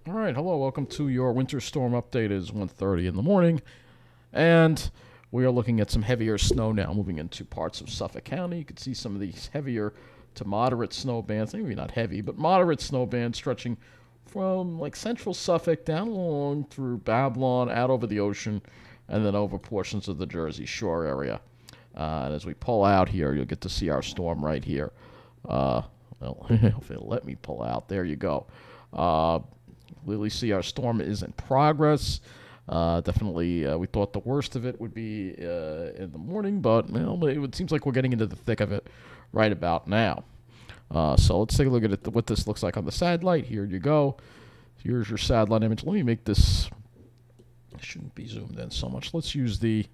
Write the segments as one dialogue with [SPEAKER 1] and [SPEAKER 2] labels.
[SPEAKER 1] All right, hello, welcome to your winter storm update. It is 1:30 in the morning, and we are looking at some heavier snow now moving into parts of Suffolk County. You can see some of these heavier to moderate snow bands, maybe not heavy, but moderate snow bands stretching from like central Suffolk down along through Babylon, out over the ocean, and then over portions of the Jersey Shore area. And as we pull out here, you'll get to see our storm right here. Uh, well, if it'll let me pull out, there you go. Uh, Clearly see our storm is in progress. Definitely, we thought the worst of it would be in the morning, but it seems like we're getting into the thick of it right about now. So let's take a look at what this looks like on the satellite. Here you go. Here's your satellite image. Let me make this. It shouldn't be zoomed in so much. Let's use the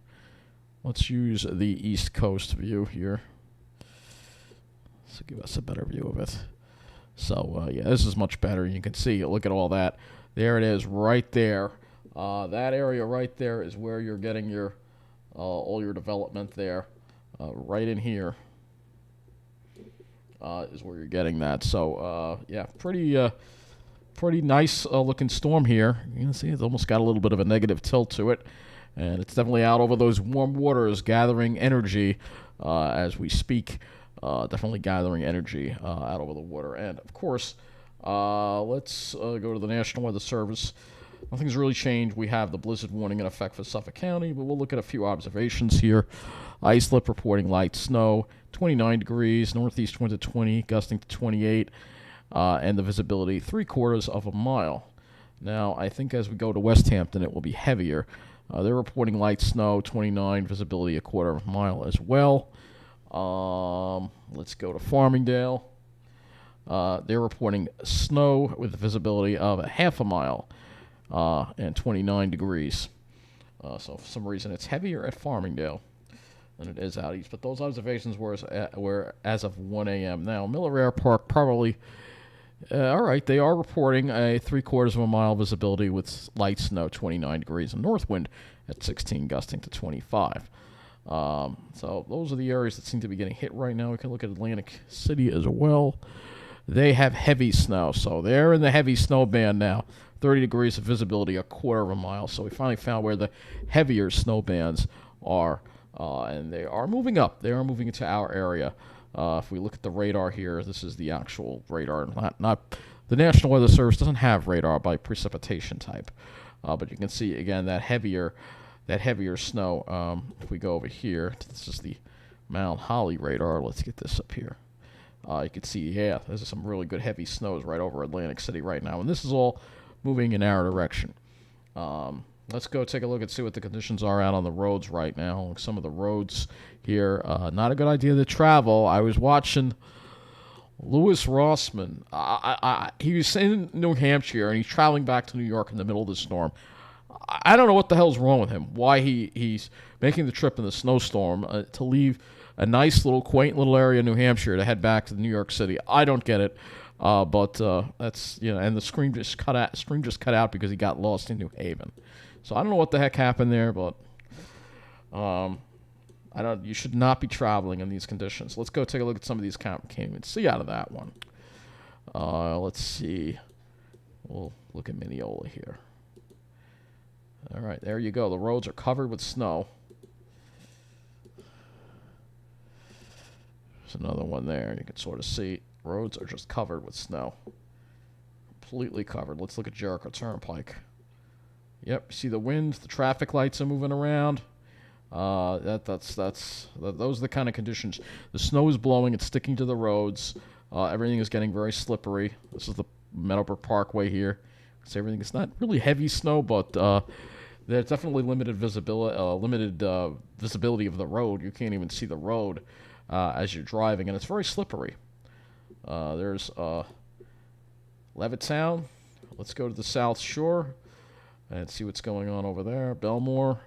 [SPEAKER 1] East Coast view here. So give us a better view of it. So, yeah, this is much better. You can see, look at all that. There it is right there. That area right there is where you're getting your all your development there. Right in here is where you're getting that. So, yeah, pretty nice looking storm here. You can see it's almost got a little bit of a negative tilt to it. And it's definitely out over those warm waters, gathering energy as we speak. Definitely gathering energy out over the water. And, of course, let's go to the National Weather Service. Nothing's really changed. We have the blizzard warning in effect for Suffolk County, but we'll look at a few observations here. Islip reporting light snow, 29 degrees, northeast wind to 20, gusting to 28, and the visibility 3/4 of a mile. Now, I think as we go to West Hampton, it will be heavier. They're reporting light snow, 29, visibility 1/4 of a mile as well. Let's go to Farmingdale. They're reporting snow with a visibility of 1/2 a mile and 29 degrees. So for some reason it's heavier at Farmingdale than it is out east. But those observations were as of 1 a.m. Now, Miller Air Park probably, all right, they are reporting a 3/4 of a mile visibility with light snow, 29 degrees, and north wind at 16, gusting to 25. So those are the areas that seem to be getting hit right now. We can look at Atlantic City as well. They have heavy snow, so they're in the heavy snow band now. 30 degrees of visibility, 1/4 of a mile. So we finally found where the heavier snow bands are, and they are moving up. They are moving into our area. If we look at the radar here, this is the actual radar. Not the National Weather Service doesn't have radar by precipitation type, but you can see again that heavier snow. If we go over here, this is the Mount Holly radar. Let's get this up here. You can see, yeah, there's some really good heavy snows right over Atlantic City right now, and this is all moving in our direction. Let's go take a look and see what the conditions are out on the roads right now. Some of the roads here, not a good idea to travel. I was watching Louis Rossman. He was in New Hampshire, and he's traveling back to New York in the middle of the storm. I don't know what the hell's wrong with him. Why he's making the trip in the snowstorm to leave a nice little quaint little area in New Hampshire to head back to New York City. I don't get it. But that's and the screen just cut out because he got lost in New Haven. So I don't know what the heck happened there, but I don't. You should not be traveling in these conditions. Let's go take a look at some of these. Can't even see out of that one. Let's see. We'll look at Mineola here. All right, there you go. The roads are covered with snow. There's another one there. You can sort of see. Roads are just covered with snow. Completely covered. Let's look at Jericho Turnpike. Yep, see the wind. The traffic lights are moving around. Those are the kind of conditions. The snow is blowing. It's sticking to the roads. Everything is getting very slippery. This is the Meadowbrook Parkway here. So everything. It's not really heavy snow, but there's definitely limited visibility. Visibility of the road. You can't even see the road as you're driving, and it's very slippery. There's Levittown. Let's go to the South Shore and see what's going on over there. Belmore.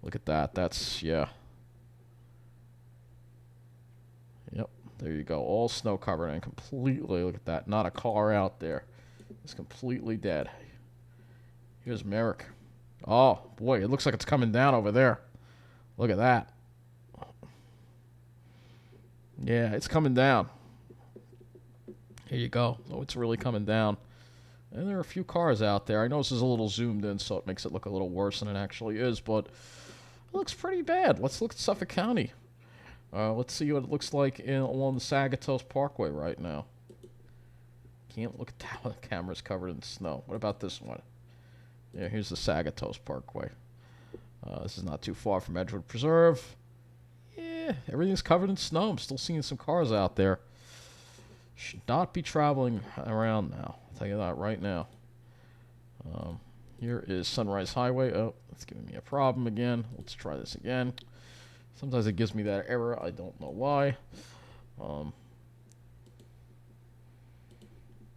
[SPEAKER 1] Look at that. That's, yeah. Yep, there you go. All snow covered and completely, look at that. Not a car out there. It's completely dead. Here's Merrick. Oh, boy, it looks like it's coming down over there. Look at that. Yeah, it's coming down. Here you go. Oh, it's really coming down. And there are a few cars out there. I know this is a little zoomed in, so it makes it look a little worse than it actually is, but it looks pretty bad. Let's look at Suffolk County. Let's see what it looks like along the Sagatos Parkway right now. Can't look at that one. The camera's covered in snow. What about this one? Yeah, here's the Sagatos Parkway. This is not too far from Edgewood Preserve. Yeah, everything's covered in snow. I'm still seeing some cars out there. Should not be traveling around now. I'll tell you that right now. Here is Sunrise Highway. Oh, it's giving me a problem again. Let's try this again. Sometimes it gives me that error. I don't know why.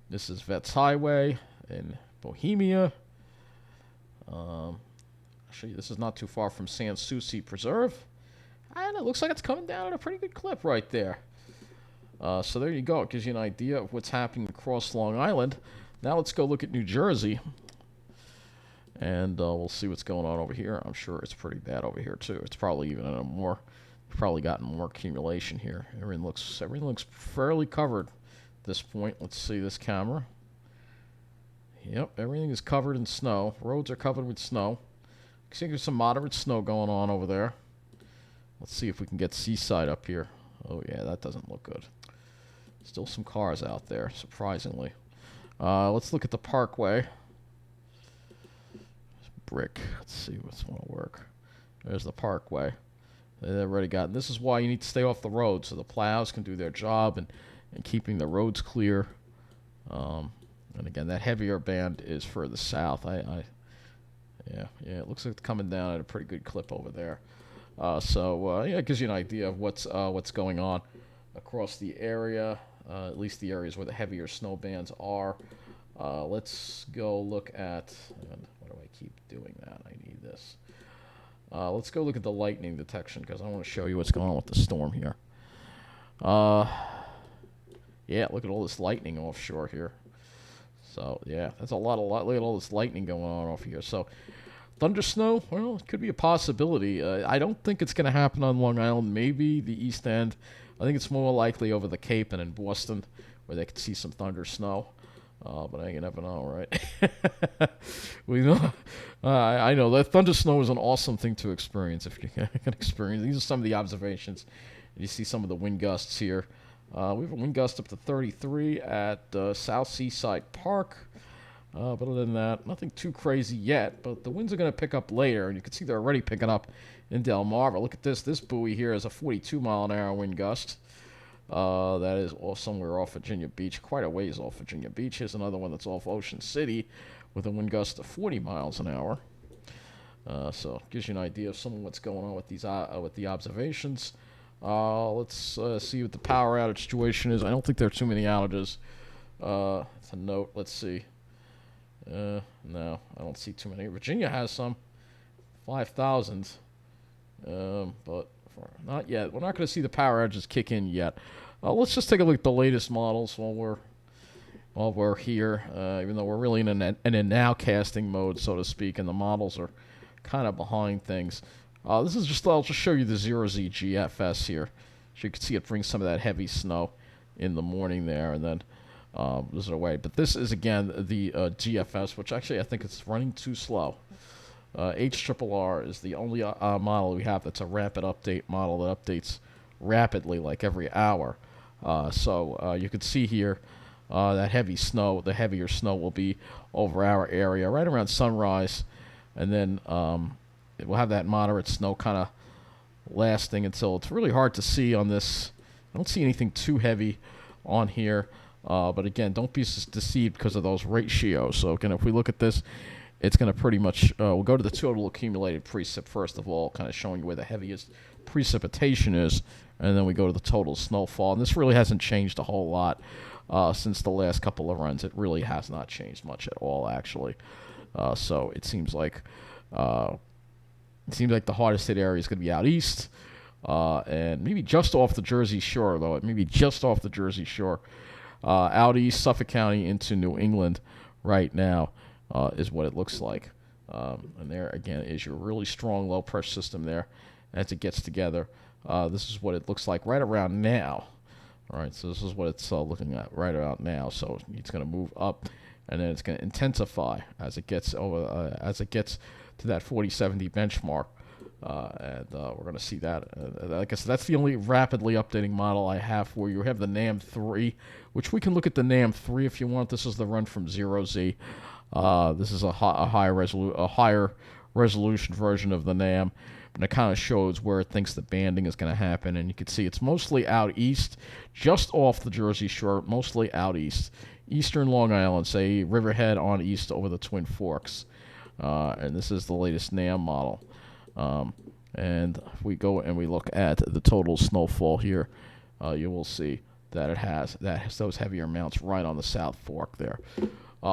[SPEAKER 1] This is Vets Highway in Bohemia. Actually, this is not too far from Sans Souci Preserve. And it looks like it's coming down at a pretty good clip right there. So there you go. It gives you an idea of what's happening across Long Island. Now let's go look at New Jersey. And we'll see what's going on over here. I'm sure it's pretty bad over here, too. It's probably even probably gotten more accumulation here. Everything looks fairly covered at this point. Let's see this camera. Yep, everything is covered in snow. Roads are covered with snow. I see there's some moderate snow going on over there. Let's see if we can get Seaside up here. Oh, yeah, that doesn't look good. Still some cars out there, surprisingly. Let's look at the Parkway. Brick. Let's see what's going to work. There's the Parkway. They've already gotten. This is why you need to stay off the road so the plows can do their job and keeping the roads clear. And again, that heavier band is further south. Yeah, it looks like it's coming down at a pretty good clip over there. Yeah, it gives you an idea of what's going on across the area, at least the areas where the heavier snow bands are. Let's go look at. Why do I keep doing that? I need this. Let's go look at the lightning detection because I want to show you what's going on with the storm here. Yeah, look at all this lightning offshore here. So, yeah, that's a lot. Look at all this lightning going on off here. So, thunder snow, well, it could be a possibility. I don't think it's going to happen on Long Island. Maybe the East End. I think it's more likely over the Cape and in Boston where they could see some thunder snow. But you never know, right? We know. I know that thunder snow is an awesome thing to experience if you can experience. These are some of the observations. You see some of the wind gusts here. We have a wind gust up to 33 at South Seaside Park. But other than that, nothing too crazy yet. But the winds are going to pick up later, and you can see they're already picking up in Delmarva. Look at this. This buoy here is a 42-mile-an-hour wind gust. That is somewhere off Virginia Beach, quite a ways off Virginia Beach. Here's another one that's off Ocean City with a wind gust of 40 miles an hour. So it gives you an idea of some of what's going on with these with the observations. Let's see what the power outage situation is. I don't think there are too many outages. It's a note. Let's see. No, I don't see too many. Virginia has some. 5,000. But not yet. We're not going to see the power outages kick in yet. Let's just take a look at the latest models while we're here. Even though we're really in a nowcasting mode, so to speak, and the models are kind of behind things. I'll just show you the 0Z GFS here. So you can see it brings some of that heavy snow in the morning there, and then this is away. But this is, again, the GFS, which actually I think it's running too slow. HRRR is the only model we have that's a rapid update model that updates rapidly, like every hour. So you can see here that heavy snow, the heavier snow will be over our area right around sunrise, and then it will have that moderate snow kind of lasting until it's really hard to see on this. I don't see anything too heavy on here, but again, don't be deceived because of those ratios. So again, if we look at this, it's going to pretty much, we'll go to the total accumulated precip first of all, kind of showing you where the heaviest precipitation is, and then we go to the total snowfall. And this really hasn't changed a whole lot since the last couple of runs. It really has not changed much at all, actually. So it seems like the hardest hit area is going to be out east, and maybe just off the Jersey Shore, though. Maybe just off the Jersey Shore. Out east, Suffolk County into New England right now. Is what it looks like. And there, again, is your really strong low-pressure system there as it gets together. This is what it looks like right around now. All right, so this is what it's looking at right about now. So it's going to move up and then it's going to intensify as it gets to that 4070 benchmark. And we're going to see that. Like I said, that's the only rapidly updating model I have for you. We have the NAM 3, which we can look at the NAM 3 if you want. This is the run from 0Z. This is a higher resolution version of the NAM, and it kind of shows where it thinks the banding is going to happen. And you can see it's mostly out east, just off the Jersey Shore, mostly out east. Eastern Long Island, say Riverhead on east over the Twin Forks. And this is the latest NAM model. And if we go and we look at the total snowfall here, you will see that it has those heavier amounts right on the South Fork there.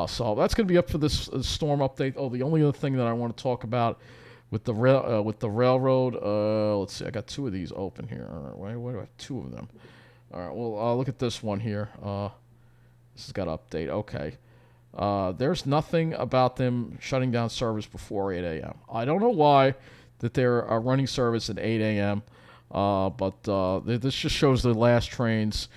[SPEAKER 1] So that's going to be up for this storm update. Oh, the only other thing that I want to talk about with the railroad, let's see, I got two of these open here. All right, why do I have two of them? All right, well, look at this one here. This has got to update. Okay. There's nothing about them shutting down service before 8 a.m. I don't know why that they're running service at 8 a.m., but this just shows the last trains.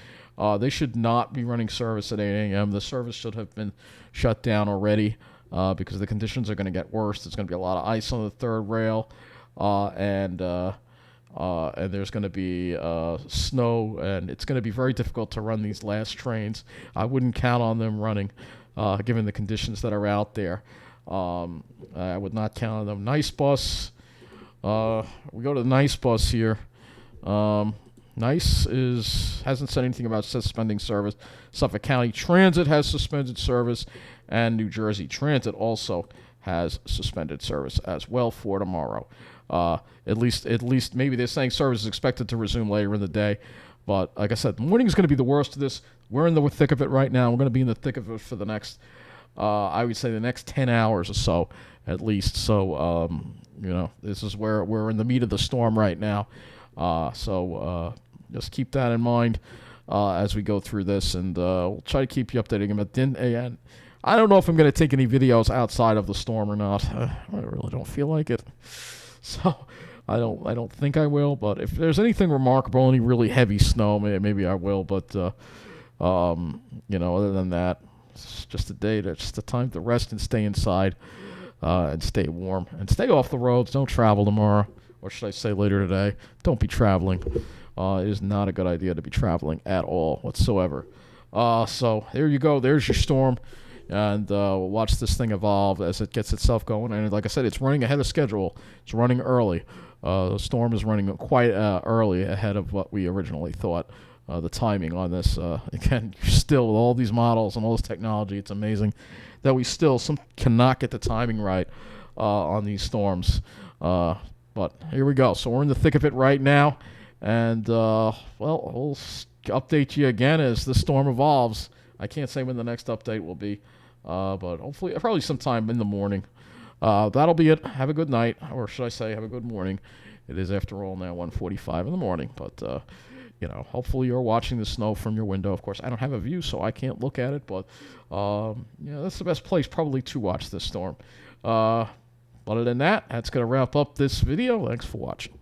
[SPEAKER 1] They should not be running service at 8 a.m. The service should have been shut down already because the conditions are going to get worse. There's going to be a lot of ice on the third rail, and there's going to be snow, and it's going to be very difficult to run these last trains. I wouldn't count on them running, given the conditions that are out there. I would not count on them. Nice Bus. We go to the Nice Bus here. Nice hasn't said anything about suspending service. Suffolk County Transit has suspended service, and New Jersey Transit also has suspended service as well for tomorrow. At least maybe they're saying service is expected to resume later in the day. But like I said, the morning is going to be the worst of this. We're in the thick of it right now. We're going to be in the thick of it for the next, I would say, the next 10 hours or so, at least. So, this is where we're in the meat of the storm right now. So just keep that in mind as we go through this, and we'll try to keep you updating about and I don't know if I'm going to take any videos outside of the storm or not. I really don't feel like it. So I don't think I will, but if there's anything remarkable, any really heavy snow, maybe I will. But other than that, it's just a time to rest and stay inside, and stay warm and stay off the roads. Don't travel tomorrow, or should I say later today? Don't be traveling. It is not a good idea to be traveling at all whatsoever. So there you go. There's your storm. And we'll watch this thing evolve as it gets itself going. And like I said, it's running ahead of schedule. It's running early. The storm is running quite early ahead of what we originally thought. The timing on this, again, still with all these models and all this technology, it's amazing that we still cannot get the timing right on these storms. But here we go. So we're in the thick of it right now. And, we'll update you again as the storm evolves. I can't say when the next update will be, but hopefully, probably sometime in the morning. That'll be it. Have a good night, or should I say, have a good morning. It is, after all, now 1:45 in the morning, but, hopefully you're watching the snow from your window. Of course, I don't have a view, so I can't look at it, but, that's the best place probably to watch this storm. Other than that, that's going to wrap up this video. Thanks for watching.